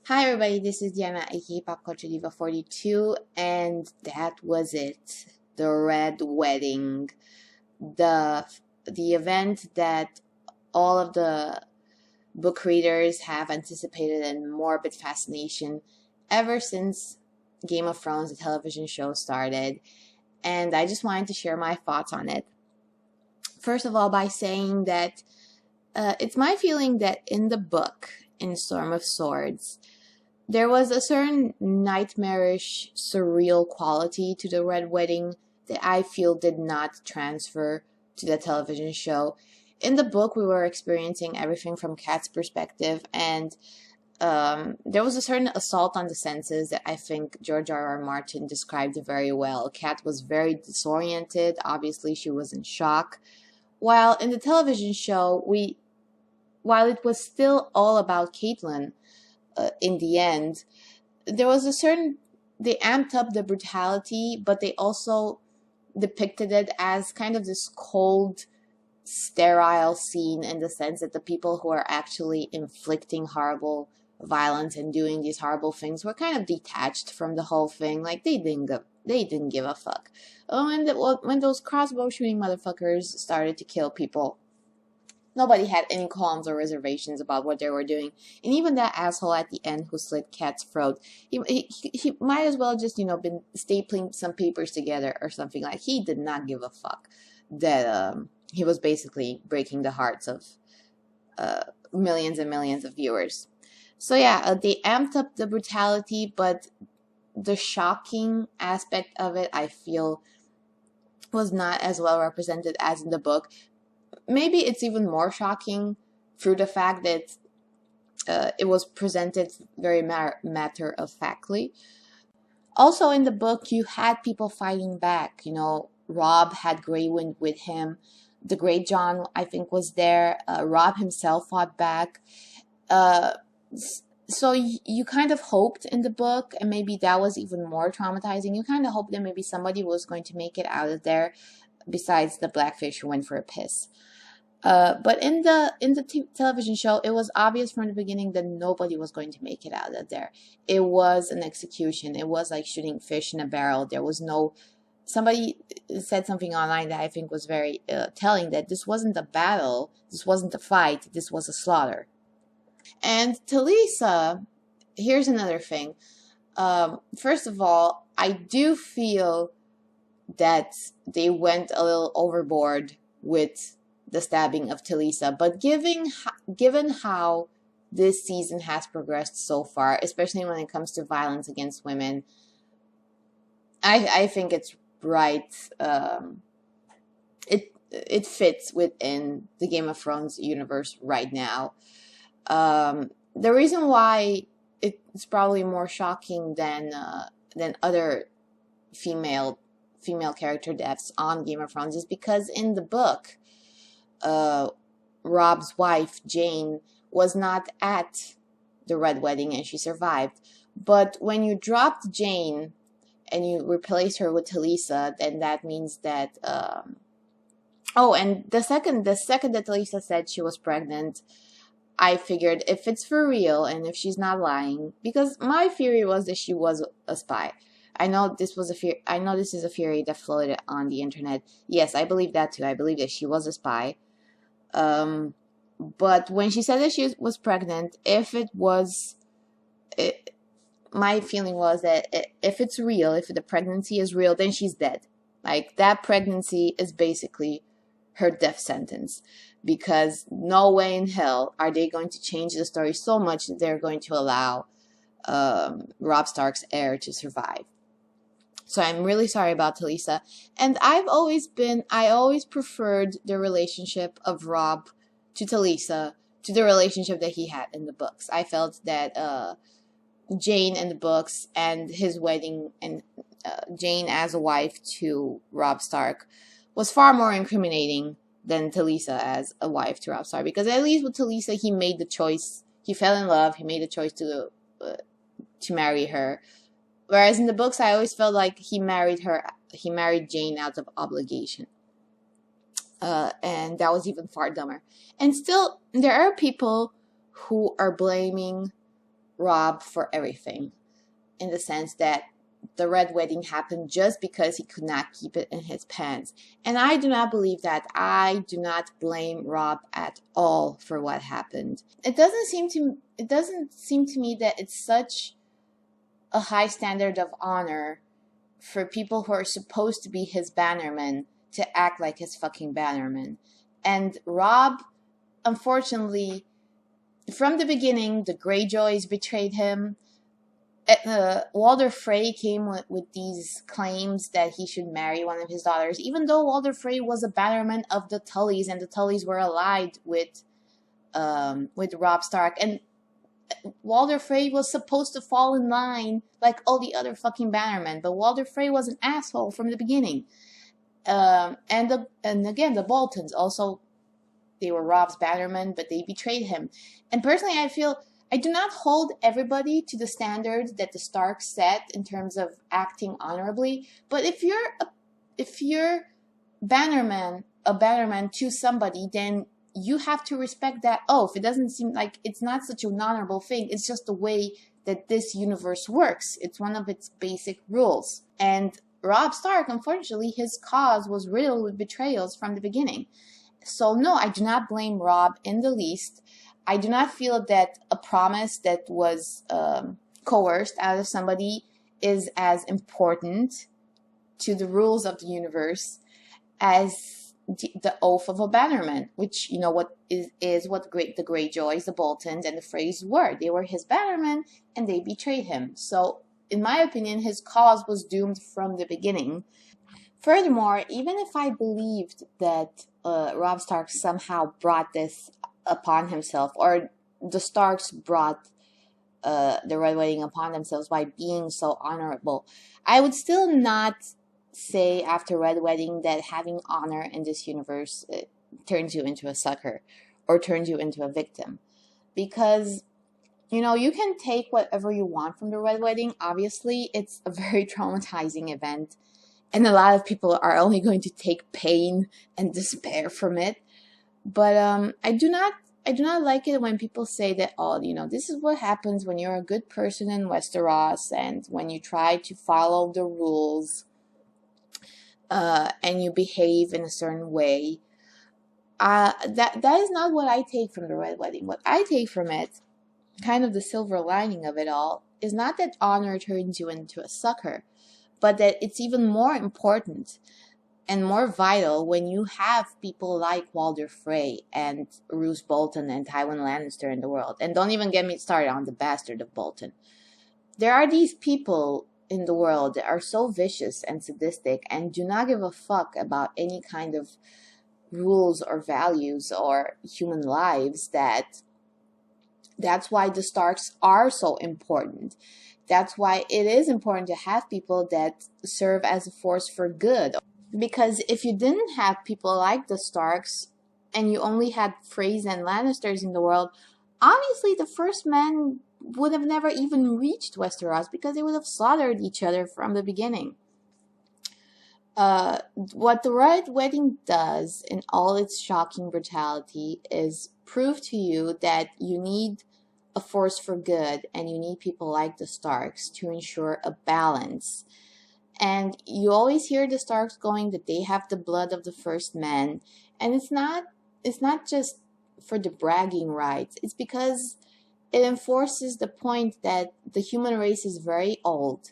Hi everybody, this is Diana, aka Pop Culture Diva 42, and that was it. The Red Wedding. The the event that all of the book readers have anticipated in morbid fascination ever since Game of Thrones, the television show, started. And I just wanted to share my thoughts on it. First of all, by saying that it's my feeling that in the book, in Storm of Swords, there was a certain nightmarish, surreal quality to the Red Wedding that I feel did not transfer to the television show. In the book, we were experiencing everything from Kat's perspective, and there was a certain assault on the senses that I think George R. R. Martin described very well. Kat was very disoriented. Obviously, she was in shock. While in the television show, while it was still all about Caitlyn, in the end, there was a certain, they amped up the brutality, but they also depicted it as kind of this cold, sterile scene, in the sense that the people who are actually inflicting horrible violence and doing these horrible things were kind of detached from the whole thing. Like they didn't give a fuck. When those crossbow shooting motherfuckers started to kill people, nobody had any qualms or reservations about what they were doing. And even that asshole at the end who slit Kat's throat, he might as well just, been stapling some papers together or something. Like, he did not give a fuck that he was basically breaking the hearts of millions and millions of viewers. So yeah, they amped up the brutality, but the shocking aspect of it, I feel, was not as well represented as in the book. Maybe it's even more shocking through the fact that it was presented very matter-of-factly. Also in the book, you had people fighting back. Robb had Grey Wind with him. The Great John, I think, was there. Robb himself fought back. So you kind of hoped in the book, and maybe that was even more traumatizing, you kind of hoped that maybe somebody was going to make it out of there besides the Blackfish who went for a piss. But in the television show, it was obvious from the beginning that nobody was going to make it out of there. It was an execution. It was like shooting fish in a barrel. There was no... Somebody said something online that I think was very telling, that this wasn't a battle, this wasn't a fight, this was a slaughter. And Talisa, here's another thing. First of all, I do feel that they went a little overboard with the stabbing of Talisa, but given how this season has progressed so far, especially when it comes to violence against women, I think it's right. It fits within the Game of Thrones universe right now. The reason why it's probably more shocking than other female character deaths on Game of Thrones is because in the book, Robb's wife, Jane, was not at the Red Wedding and she survived. But when you dropped Jane and you replace her with Talisa, then that means that... and the second that Talisa said she was pregnant, I figured if it's for real and if she's not lying, because my theory was that she was a spy. I know this is a theory that floated on the internet. Yes, I believe that too. I believe that she was a spy. But when she said that she was pregnant, my feeling was that if it's real, if the pregnancy is real, then she's dead. Like, that pregnancy is basically her death sentence, because no way in hell are they going to change the story so much that they're going to allow Robb Stark's heir to survive. So I'm really sorry about Talisa. And I always preferred the relationship of Robb to Talisa to the relationship that he had in the books. I felt that Jane in the books and his wedding, and Jane as a wife to Robb Stark, was far more incriminating than Talisa as a wife to Robb Stark. Because at least with Talisa, he made the choice. He fell in love. He made the choice to marry her. Whereas in the books, I always felt like he married Jane out of obligation. And that was even far dumber. And still, there are people who are blaming Robb for everything, in the sense that the Red Wedding happened just because he could not keep it in his pants. And I do not believe that. I do not blame Robb at all for what happened. It doesn't seem to me that it's such a high standard of honor for people who are supposed to be his bannermen to act like his fucking bannermen. And Robb, unfortunately, from the beginning, the Greyjoys betrayed him. Walder Frey came with these claims that he should marry one of his daughters, even though Walder Frey was a bannerman of the Tullys, and the Tullys were allied with Robb Stark. And Walder Frey was supposed to fall in line like all the other fucking bannermen, but Walder Frey was an asshole from the beginning. And again, the Boltons also, they were Robb's bannermen, but they betrayed him. And personally, I feel I do not hold everybody to the standard that the Starks set in terms of acting honorably. But if you're a bannerman to somebody, then you have to respect that oath. It doesn't seem like it's not such an honorable thing. It's just the way that this universe works. It's one of its basic rules. And Robb Stark, unfortunately, his cause was riddled with betrayals from the beginning. So no, I do not blame Robb in the least. I do not feel that a promise that was coerced out of somebody is as important to the rules of the universe as the oath of a bannerman, which, you know, what is what the Greyjoys, the Boltons, and the Freys were. They were his bannermen, and they betrayed him. So, in my opinion, his cause was doomed from the beginning. Furthermore, even if I believed that Robb Stark somehow brought this upon himself, or the Starks brought the Red Wedding upon themselves by being so honorable, I would still not say after Red Wedding that having honor in this universe turns you into a sucker or turns you into a victim. Because, you know, you can take whatever you want from the Red Wedding. Obviously, it's a very traumatizing event, and a lot of people are only going to take pain and despair from it. But I do not like it when people say that, oh, you know, this is what happens when you're a good person in Westeros, and when you try to follow the rules and you behave in a certain way. That is not what I take from the Red Wedding. What I take from it, kind of the silver lining of it all, is not that honor turns you into a sucker, but that it's even more important and more vital when you have people like Walder Frey and Roose Bolton and Tywin Lannister in the world. And don't even get me started on the bastard of Bolton. There are these people in the world that are so vicious and sadistic and do not give a fuck about any kind of rules or values or human lives. That's why the Starks are so important. That's why it is important to have people that serve as a force for good. Because if you didn't have people like the Starks, and you only had Freys and Lannisters in the world, obviously the First Men would have never even reached Westeros, because they would have slaughtered each other from the beginning. What the Red Wedding does in all its shocking brutality is prove to you that you need a force for good, and you need people like the Starks to ensure a balance. And you always hear the Starks going that they have the blood of the First Men, and it's not just for the bragging rights. It's because it enforces the point that the human race is very old.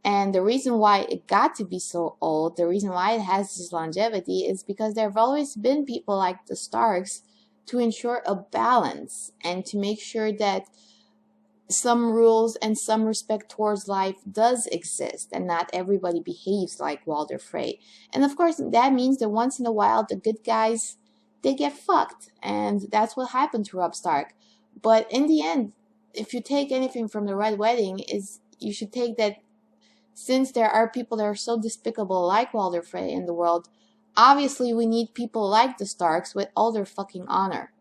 And the reason why it got to be so old, the reason why it has this longevity, is because there have always been people like the Starks to ensure a balance and to make sure that some rules and some respect towards life does exist, and not everybody behaves like Walder Frey. And of course, that means that once in a while, the good guys, they get fucked. And that's what happened to Robb Stark. But in the end, if you take anything from the Red Wedding, is you should take that since there are people that are so despicable like Walder Frey in the world, obviously we need people like the Starks with all their fucking honor.